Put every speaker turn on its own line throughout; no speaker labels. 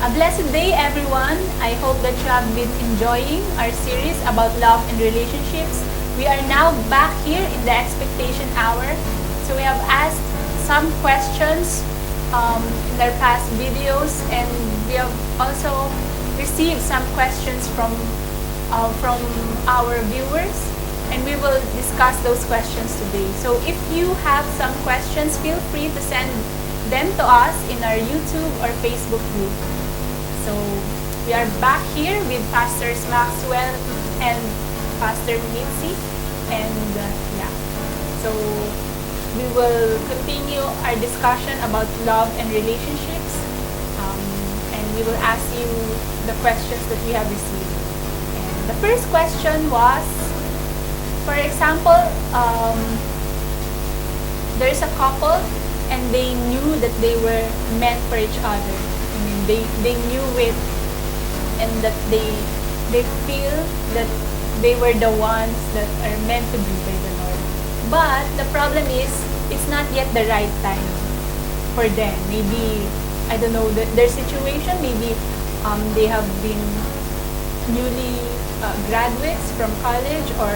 A blessed day, everyone. I hope that you have been enjoying our series about love and relationships. We are now back here in the expectation hour. So we have asked some questions in our past videos, and we have also received some questions from our viewers, and we will discuss those questions today. So if you have some questions, feel free to send them to us in our YouTube or Facebook group. So we are back here with Pastors Maxwell and Pastor Mitzi, and so we will continue our discussion about love and relationships, and we will ask you the questions that we have received. And the first question was, for example, there is a couple and they knew that they were meant for each other. I mean, they knew it, and that they feel that they were the ones that are meant to be by the Lord. But the problem is, it's not yet the right time for them. Maybe, I don't know, their situation, maybe they have been newly graduates from college, or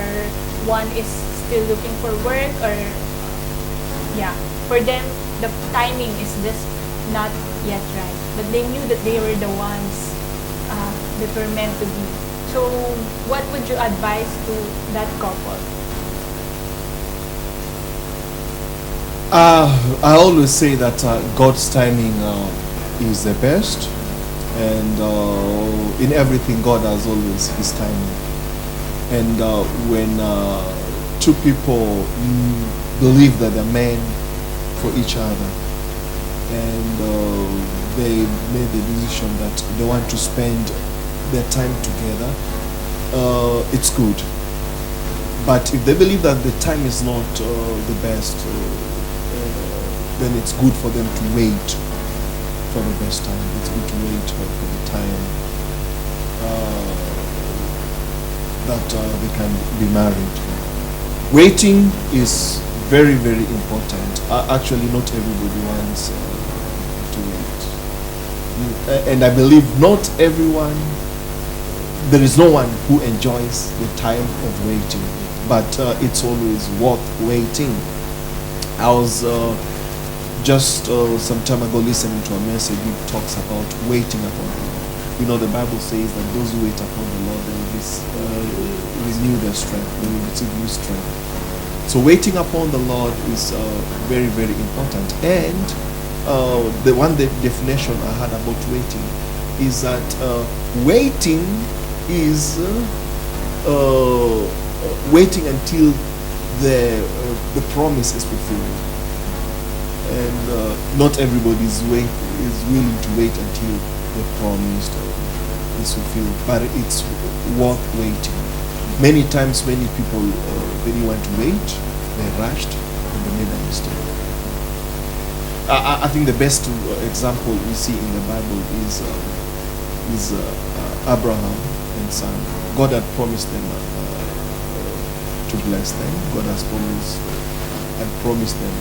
one is still looking for work, or for them the timing is just not yet right, but they knew that they were the ones that were meant to be. So what would you advise to that couple?
I always say that God's timing is the best, and in everything God has always his timing. And when two people believe that they're meant for each other, and they made the decision that they want to spend their time together, it's good. But if they believe that the time is not the best, then it's good for them to wait for the best time. It's good to wait for the time that they can be married. Waiting is very, very important. Actually, not everybody wants to wait. And I believe not everyone, there is no one who enjoys the time of waiting, but it's always worth waiting. I was just some time ago listening to a message which talks about waiting upon the Lord. You know, the Bible says that those who wait upon the Lord, they will renew their strength, they will receive new strength. So waiting upon the Lord is very, very important. And the one definition I had about waiting is that waiting is waiting until the promise is fulfilled. And not everybody is willing to wait until the promise is fulfilled, but it's worth waiting. Many times, many people really want to wait, they rushed, and they made a mistake. I think the best example we see in the Bible is Abraham and son. God had promised them to bless them. God had promised them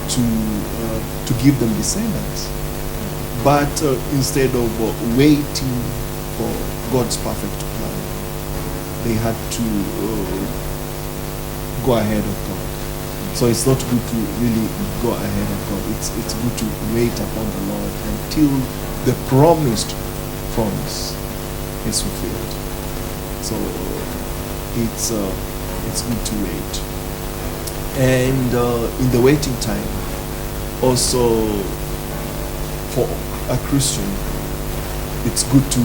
to give them descendants. But instead of waiting for God's perfect plan, they had to go ahead of God. So it's not good to really go ahead of God. It's good to wait upon the Lord until the promised promise is fulfilled. So it's good to wait. And in the waiting time, also for a Christian, it's good to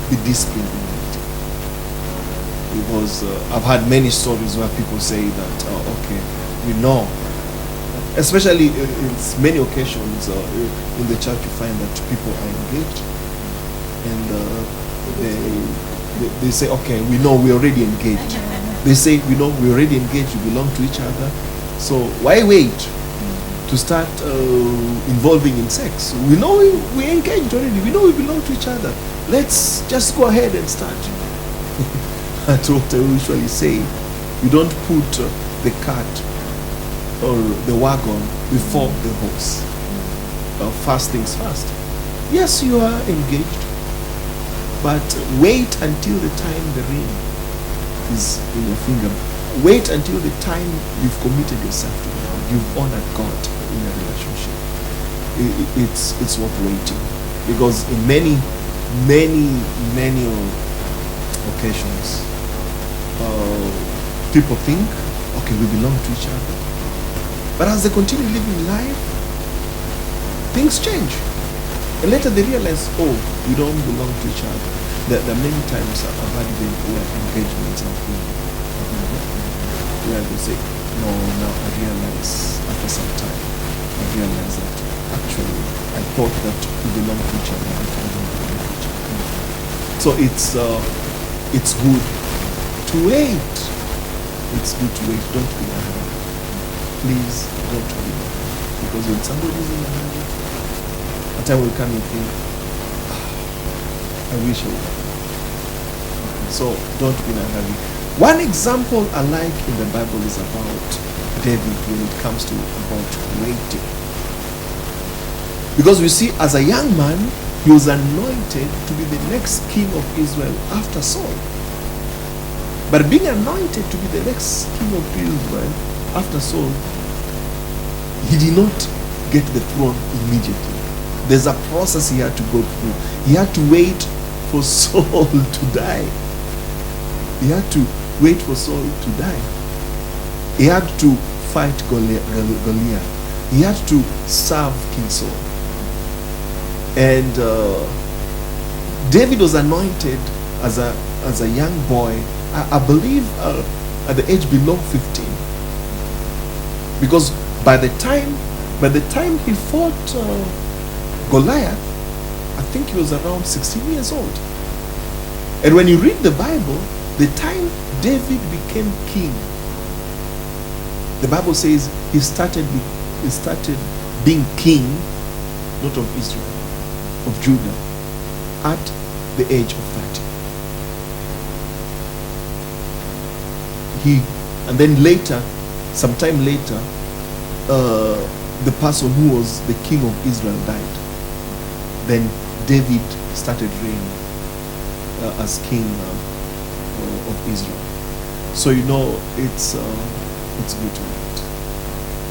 be disciplined in it. Because I've had many stories where people say that, okay, we know, especially in many occasions in the church, you find that people are engaged, and they say, okay, we know we're already engaged. They say, we know we're already engaged, we belong to each other, so why wait to start involving in sex? We know we're engaged already, we know we belong to each other, let's just go ahead and start. That's what I usually say. You don't put the cart or the wagon before the horse. First things first. Yes, you are engaged, but wait until the time the ring is in your finger. Wait until the time you've committed yourself to the Lord. You've honored God in a relationship. It's worth waiting, because in many occasions, people think, okay, we belong to each other, but as they continue living life, things change, and later they realize, oh, we don't belong to each other. There are many times I've had even where engagements have been where they say, no, now I realize, after some time, I realize that actually I thought that we belong to each other, but we don't belong to each other. So it's good to wait. It's good to wait. Don't be in a hurry. Please don't be in a hurry. Because when somebody is in a hurry, a time will come and think, I wish I would. So don't be in a hurry. One example I like in the Bible is about David when it comes to about waiting. Because we see, as a young man, he was anointed to be the next king of Israel after Saul. But being anointed to be the next king of Israel after Saul, he did not get the throne immediately. There's a process he had to go through. He had to wait for Saul to die. He had to wait for Saul to die. He had to fight Goliath. He had to serve King Saul. And David was anointed as a young boy, I believe at the age below 15. Because by the time he fought Goliath, I think he was around 16 years old. And when you read the Bible, the time David became king, the Bible says he started being king, not of Israel, of Judah, at the age of 30. And then later, sometime later, the person who was the king of Israel died. Then David started reigning as king of Israel. So you know, it's good to wait.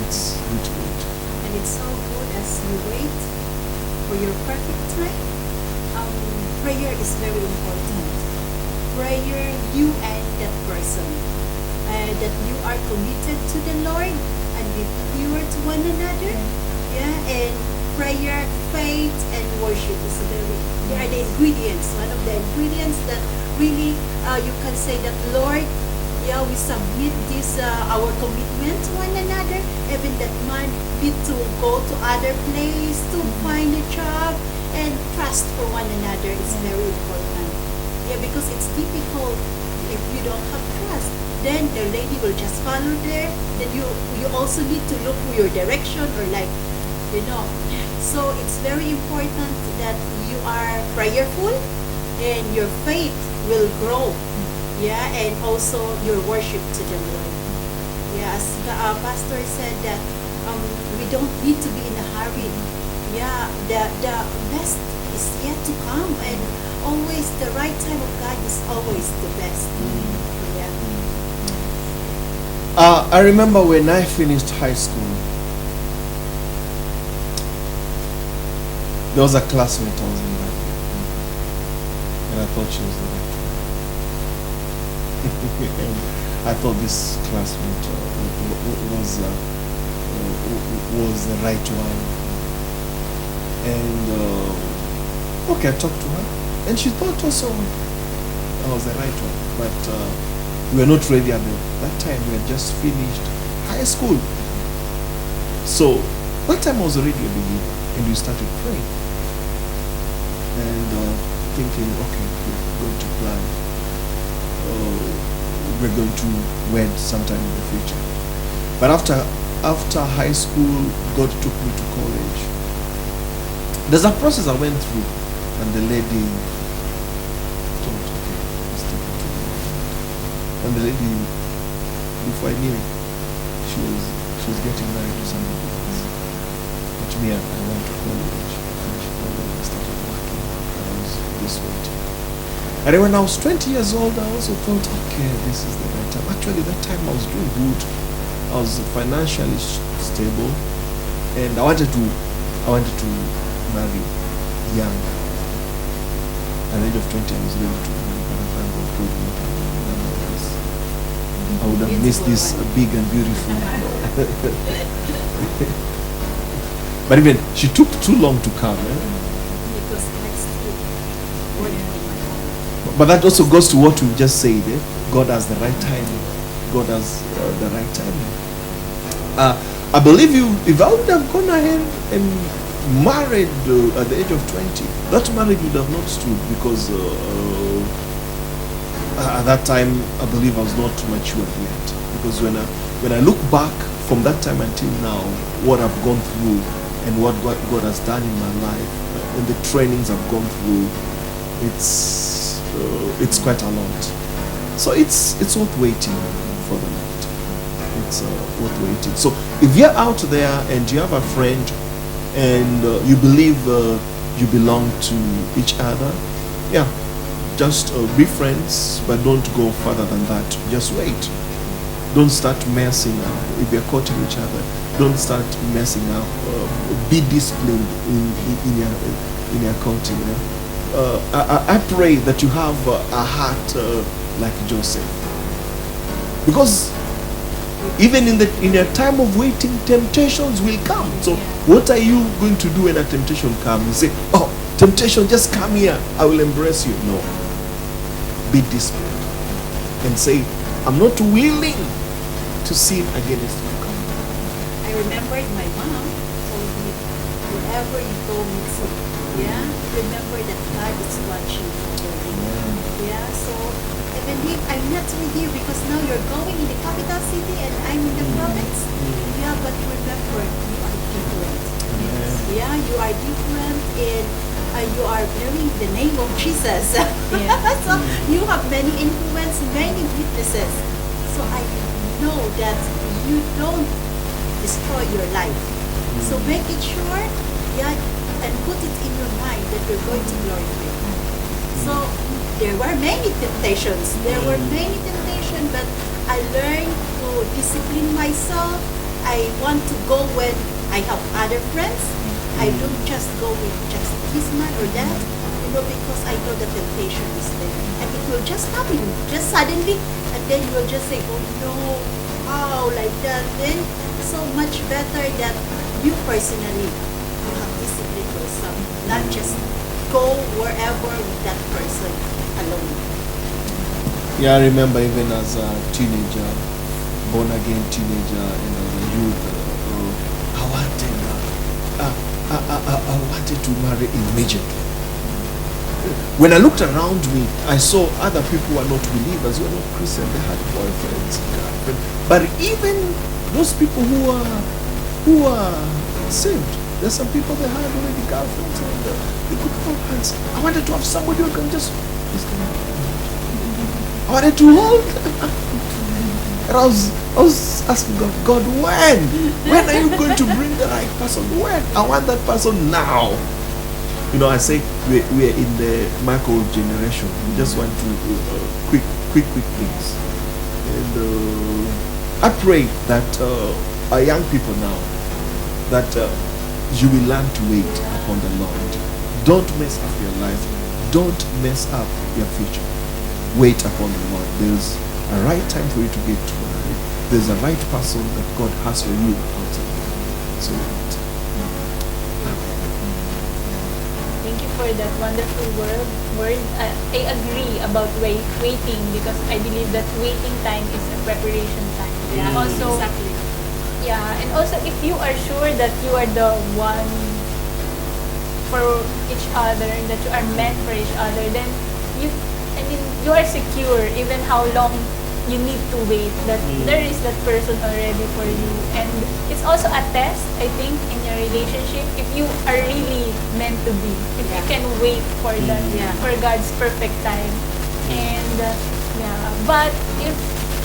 It's good to wait.
And it's so good as you wait for your perfect time. Prayer is very important. Prayer, you and that person, that you are committed to the Lord and be pure to one another. Yeah, and prayer, faith, and worship is they are the ingredients. One of the ingredients that really you can say that, Lord, yeah, we submit this our commitment to one another. Even that man need to go to other place to find a job, and trust for one another is very important. Yeah, because it's difficult if you don't have trust. Then the lady will just follow there. Then you also need to look for your direction, or like, you know. So it's very important that you are prayerful and your faith will grow. Yeah, and also your worship to the Lord. Yeah, as the pastor said that we don't need to be in a hurry. Yeah, the best is yet to come, and always the right time of God is always the best. Yeah.
I remember when I finished high school, there was a classmate I was in that with, and I thought she was the right one. And I thought this classmate was the right one. And okay, I talked to her, and she thought also I was the right one. But we were not ready at that time. We had just finished high school. So that time I was already a believer, and we started praying and thinking, okay, we're going to plan. We're going to wed sometime in the future. But after high school, God took me to college. There's a process I went through, and the lady thought, okay, let's take it to the Lord. And the lady, before I knew it, she was getting married to somebody else. But me, I went to college, I finished college, I started And then when I was 20 years old, I also thought, okay, this is the right time. Actually, that time I was doing good. I was financially stable, and I wanted to marry young. At the age of 20, I was ready to marry, but I thank God God did not allow me. Otherwise, I would have missed this big and beautiful. But even she took too long to come.
Because next week, working in my home.
But that also goes to what we just said. God has the right timing. God has the right timing. I believe if I would have gone ahead and married at the age of 20, that marriage would have not stood, because at that time I believe I was not matured yet. Because when I look back from that time until now, what I've gone through and what God has done in my life, and the trainings I've gone through, it's quite a lot. So it's worth waiting for the Lord. It's worth waiting. So if you're out there and you have a friend and you believe you belong to each other, yeah, just be friends, but don't go further than that. Just wait. Don't start messing up. If you're courting each other, don't start messing up. Be disciplined in your courting. I pray that you have a heart like Joseph, because even in a time of waiting, temptations will come. So what are you going to do when a temptation comes? You say, oh, temptation, just come here, I will embrace you. No. Be disciplined and say, I'm not willing to sin against you.
I remembered my mom told me, wherever you go, Mitsu, yeah, remember that God is watching over you. Yeah, so I believe I'm not really here because now you're going in the capital city and I'm in the province. Yeah, but remember, you are different. Yeah, you are different, and you are bearing the name of Jesus. So you have many influence, many witnesses. So I know that you don't destroy your life. So make it sure, yeah, and put it in your mind that you're going to glorify God. So there were many temptations. But I learned to discipline myself. I want to go when I have other friends. I don't just go with just this man or that, because I know the temptation is there. And it will just happen, just suddenly, and then you will just say, oh no, how, like that. Then so much better that you personally, you have disciplined yourself, not just go wherever with that person alone.
Yeah, I remember even as a teenager, born again teenager, and as a youth, I wanted to marry immediately. When I looked around me, I saw other people who were not believers, who were not Christian, they had boyfriends, girlfriends. But even those people who are saved, there's some people they had already girlfriends, and they could hold hands. I wanted to have somebody who can just. I wanted to hold. And I was asking God, when are you going to bring the right person? When? I want that person now. I say we're in the micro generation. We just want to quick things. And I pray that our young people now, that you will learn to wait upon the Lord. Don't mess up your life. Don't mess up your future. Wait upon the Lord. There's a right time for you to get to marry. There's a right person that God has for you outside. So
Thank you for that wonderful word. I agree about waiting, because I believe that waiting time is a preparation time.
Yeah,
Also,
exactly.
yeah, and also if you are sure that you are the one for each other, that you are meant for each other, then you are secure even how long you need to wait, that there is that person already for you. And it's also a test, I think, in your relationship, if you are really meant to be, if you can wait for that, for God's perfect time. And but if,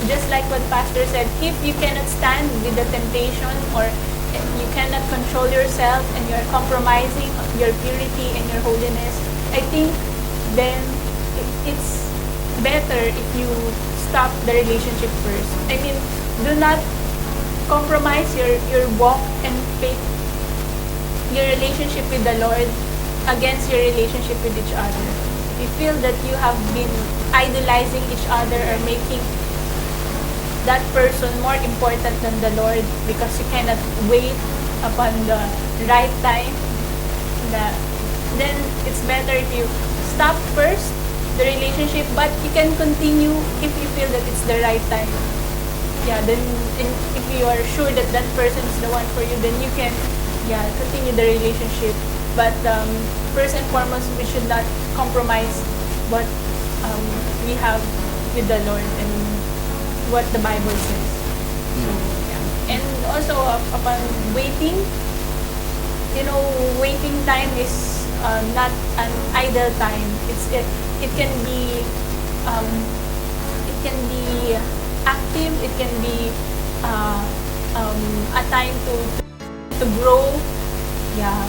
just like what Pastor said, if you cannot stand with the temptation, or you cannot control yourself and you're compromising your purity and your holiness, I think then it's better if you stop the relationship first. I mean, do not compromise your walk and faith, your relationship with the Lord against your relationship with each other. If you feel that you have been idolizing each other or making that person more important than the Lord because you cannot wait upon the right time, then it's better if you stop first the relationship, but you can continue if you feel that it's the right time. Yeah, then if you are sure that that person is the one for you, then you can continue the relationship. But first and foremost, we should not compromise what we have with the Lord and what the Bible says. So, yeah. And also upon waiting, waiting time is not an idle time. It can be active. It can be a time to grow. Yeah.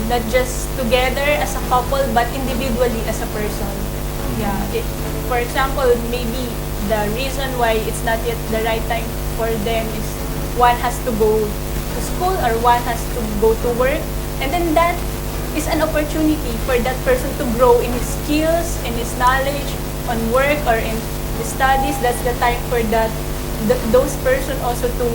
Not just together as a couple, but individually as a person. Yeah. For example, maybe the reason why it's not yet the right time for them is one has to go to school or one has to go to work, and then that is an opportunity for that person to grow in his skills, in his knowledge on work or in the studies. That's the time for those person also to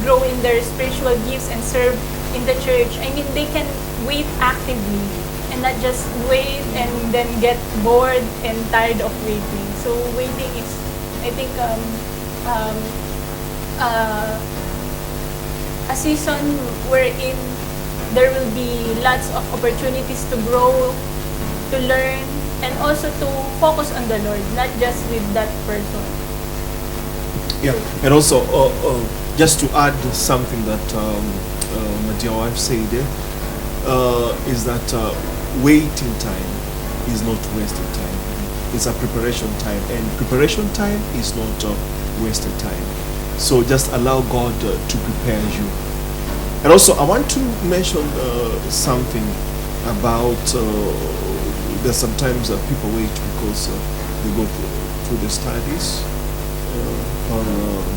grow in their spiritual gifts and serve in the church. I mean, they can wait actively and not just wait and then get bored and tired of waiting. So waiting is, I think, a season wherein there will be lots of opportunities to grow, to learn, and also to focus on the Lord, not just with that person.
Yeah, and also just to add something that my dear wife said is that waiting time is not wasted time. It's a preparation time, and preparation time is not wasted time. So just allow God to prepare you. And also, I want to mention something about there's sometimes people wait because they go through the studies or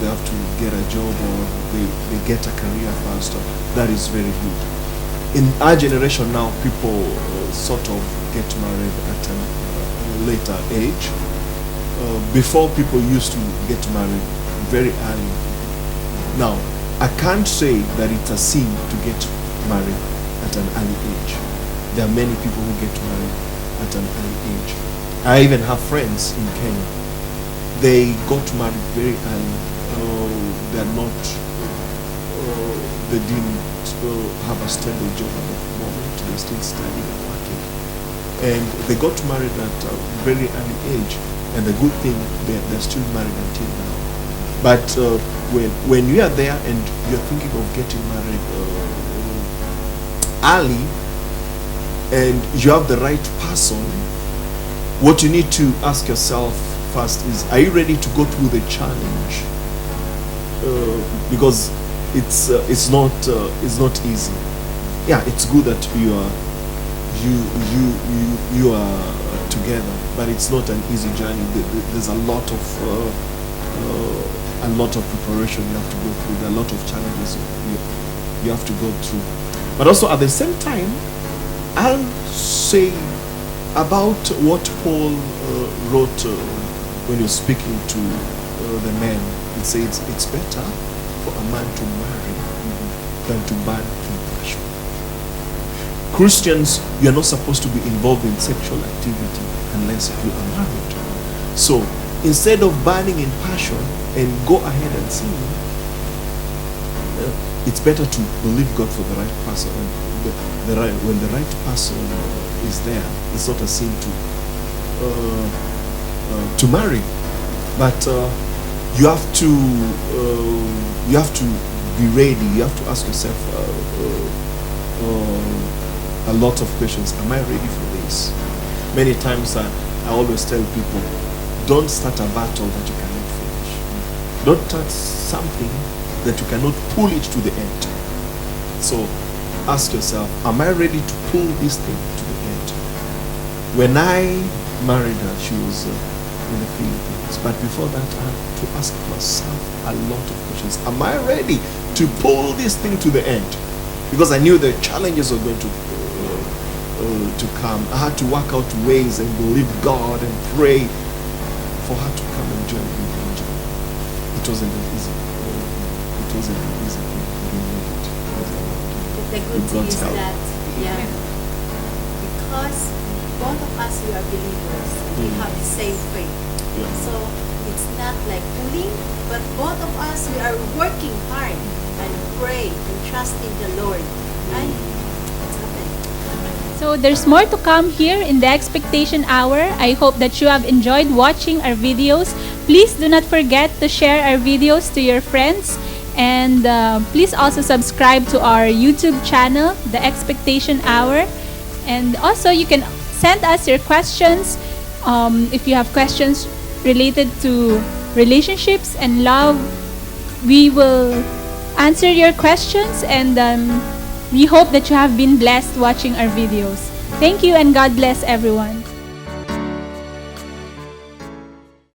they have to get a job or they get a career first. That is very good. In our generation now, people sort of get married at a later age. Before, people used to get married very early. Now, I can't say that it's a sin to get married at an early age. There are many people who get married at an early age. I even have friends in Kenya. They got married very early. They didn't have a stable job at the moment. They're still studying and working. And they got married at a very early age. And the good thing, they're still married until now. But when you are there and you're thinking of getting married early and you have the right person, what you need to ask yourself first is, are you ready to go through the challenge? Because it's not easy. Yeah, it's good that you are together, but it's not an easy journey. There's a lot of preparation you have to go through. There are a lot of challenges you have to go through. But also at the same time, I'll say about what Paul wrote when you're speaking to the men. It says it's better for a man to marry than to burn in passion. Christians, you're not supposed to be involved in sexual activity unless you are married. So instead of burning in passion and go ahead and sin, it's better to believe God for the right person. When the right person is there, it's not a sin to marry, but you have to be ready. You have to ask yourself a lot of questions. Am I ready for this? Many times I always tell people, don't start a battle that you cannot finish. Don't start something that you cannot pull it to the end. So ask yourself, am I ready to pull this thing to the end? When I married her, she was in the Philippines. But before that, I had to ask myself a lot of questions. Am I ready to pull this thing to the end? Because I knew the challenges were going to come. I had to work out ways and believe God and pray for her to come and join me in Nigeria. It wasn't an easy. It wasn't an easy thing. We made it. It was a lot.
The good
With
thing
God's
is
help.
that, yeah, because both of us, we are believers, we have the same faith.
Yeah.
So it's not like pulling, but both of us, we are working hard and pray and trust in the Lord. And it's happened.
So there's more to come here in the Expectation Hour. I hope that you have enjoyed watching our videos. Please do not forget to share our videos to your friends. And please also subscribe to our YouTube channel, The Expectation Hour. And also you can send us your questions. If you have questions related to relationships and love, we will answer your questions, and we hope that you have been blessed watching our videos. Thank you, and God bless everyone.